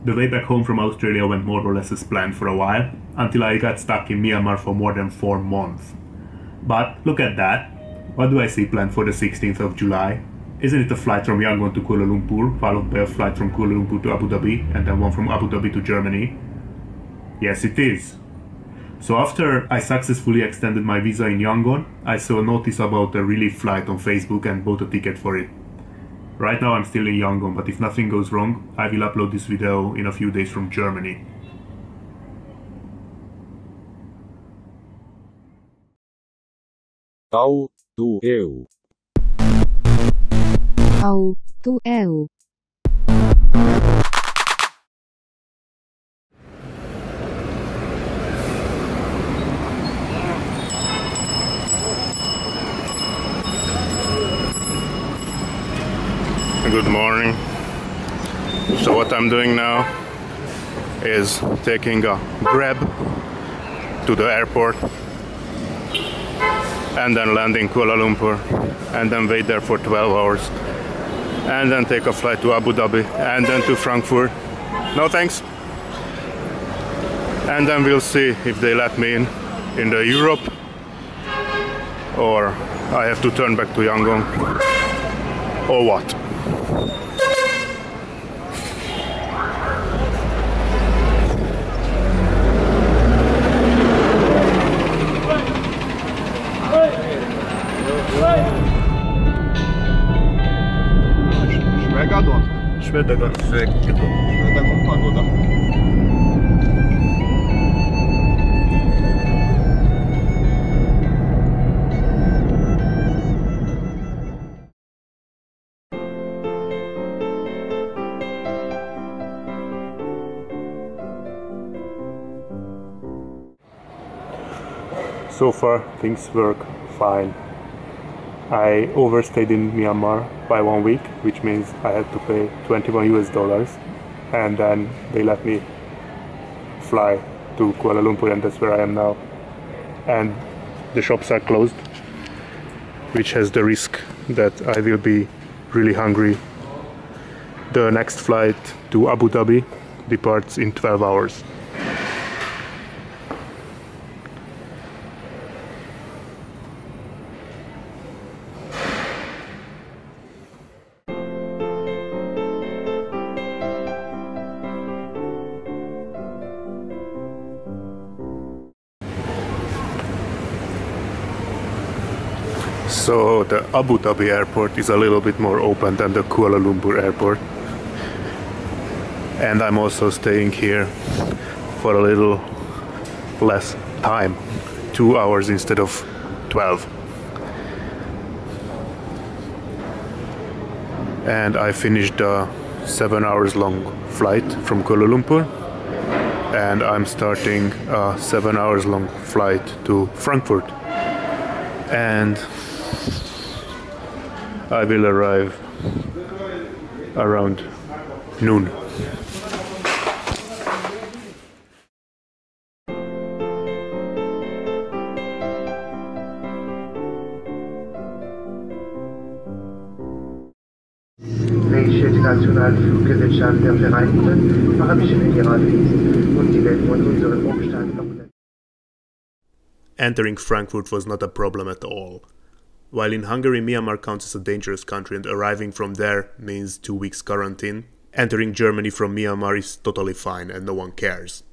The way back home from Australia went more or less as planned for a while, until I got stuck in Myanmar for more than 4 months. But look at that. What do I see planned for the 16th of July? Isn't it a flight from Yangon to Kuala Lumpur, followed by a flight from Kuala Lumpur to Abu Dhabi, and then one from Abu Dhabi to Germany? Yes, it is. So after I successfully extended my visa in Yangon, I saw a notice about a relief flight on Facebook and bought a ticket for it. Right now I'm still in Yangon, but if nothing goes wrong, I will upload this video in a few days from Germany. AU2EU. AU2EU. Good morning. So what I'm doing now is taking a Grab to the airport and then land in Kuala Lumpur and then wait there for 12 hours and then take a flight to Abu Dhabi and then to Frankfurt. No thanks. And then we'll see if they let me in the Europe, or I have to turn back to Yangon, or what. Perfecto. Pagoda. So far things work fine. I overstayed in Myanmar by 1 week, which means I had to pay $21 and then they let me fly to Kuala Lumpur, and that's where I am now. And the shops are closed, which has the risk that I will be really hungry. The next flight to Abu Dhabi departs in 12 hours. So the Abu Dhabi airport is a little bit more open than the Kuala Lumpur airport. And I'm also staying here for a little less time, 2 hours instead of 12. And I finished a 7 hours long flight from Kuala Lumpur, and I'm starting a 7 hours long flight to Frankfurt. And I will arrive around noon. Welche die Nationalfluggesellschaft der Vereinigten Arabischen Emirate ist und die Welt von unseren Umständen. Entering Frankfurt was not a problem at all. While in Hungary, Myanmar counts as a dangerous country and arriving from there means 2 weeks quarantine, entering Germany from Myanmar is totally fine and no one cares.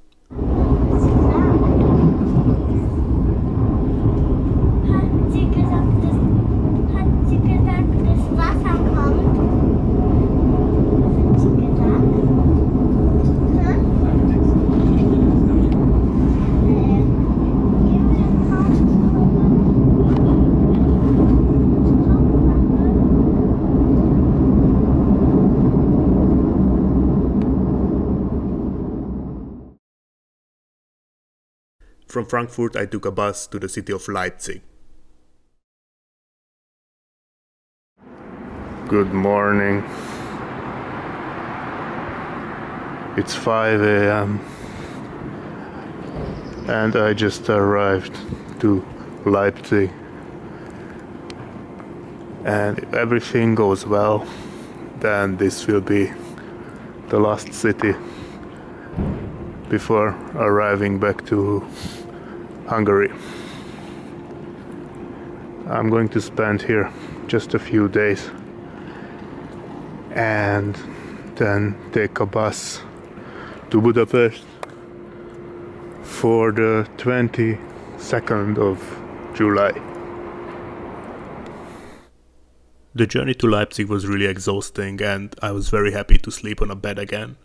From Frankfurt I took a bus to the city of Leipzig. Good morning. It's 5 a.m. and I just arrived to Leipzig. And if everything goes well, then this will be the last city before arriving back to Hungary. I'm going to spend here just a few days and then take a bus to Budapest for the 22nd of July. The journey to Leipzig was really exhausting and I was very happy to sleep on a bed again.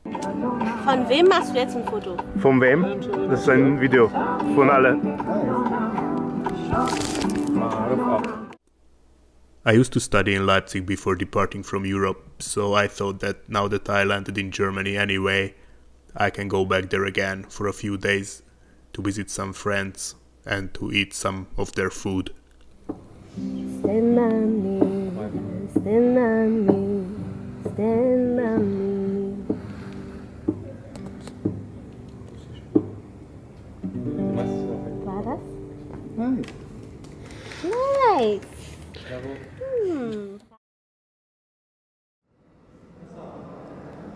Von wem machst du jetzt ein Foto? Von wem? Das ist ein Video. Von alle. I used to study in Leipzig before departing from Europe, so I thought that now that I landed in Germany anyway, I can go back there again for a few days to visit some friends and to eat some of their food. Stand by me, stand by me, stand by me. War das? Nice. Nice.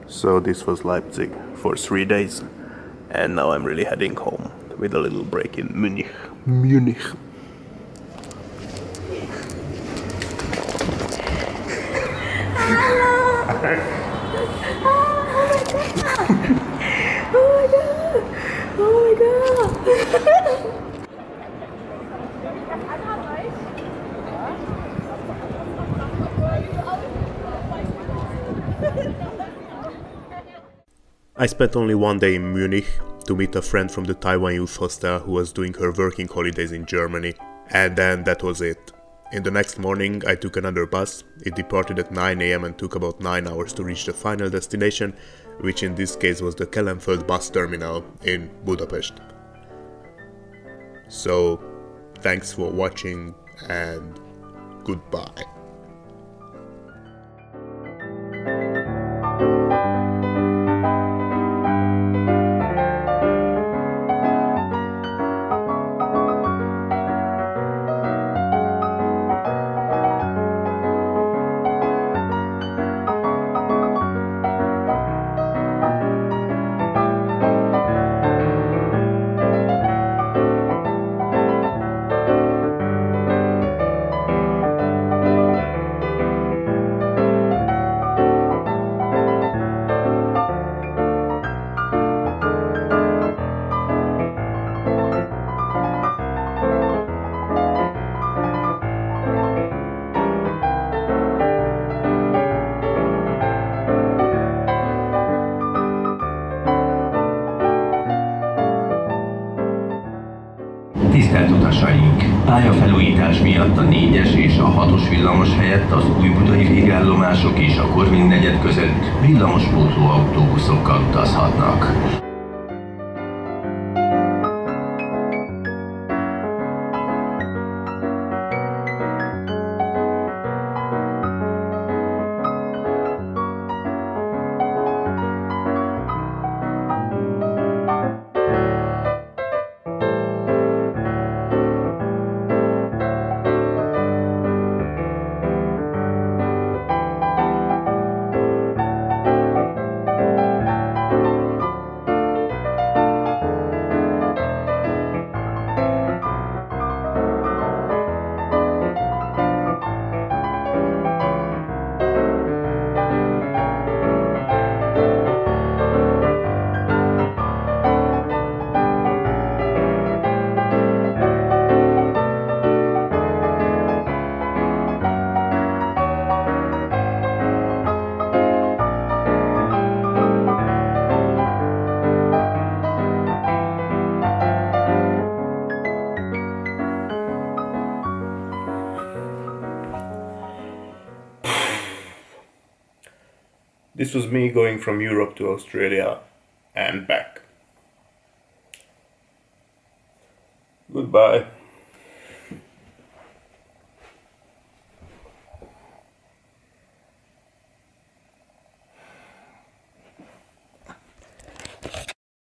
So this was Leipzig for 3 days and now I'm really heading home with a little break in Munich. Oh my god! I spent only 1 day in Munich to meet a friend from the Taiwan youth hostel who was doing her working holidays in Germany, and then that was it. In the next morning I took another bus. It departed at 9 AM and took about 9 hours to reach the final destination, which in this case was the Kelenföld bus terminal in Budapest. So, thanks for watching and goodbye. Tisztelt utasaink! Pályafelújítás miatt a 4-es és a 6-os villamos helyett az újbudai végállomások és a Korvin negyed között villamospótló autóbuszokkal utazhatnak. This was me going from Europe to Australia and back. Goodbye.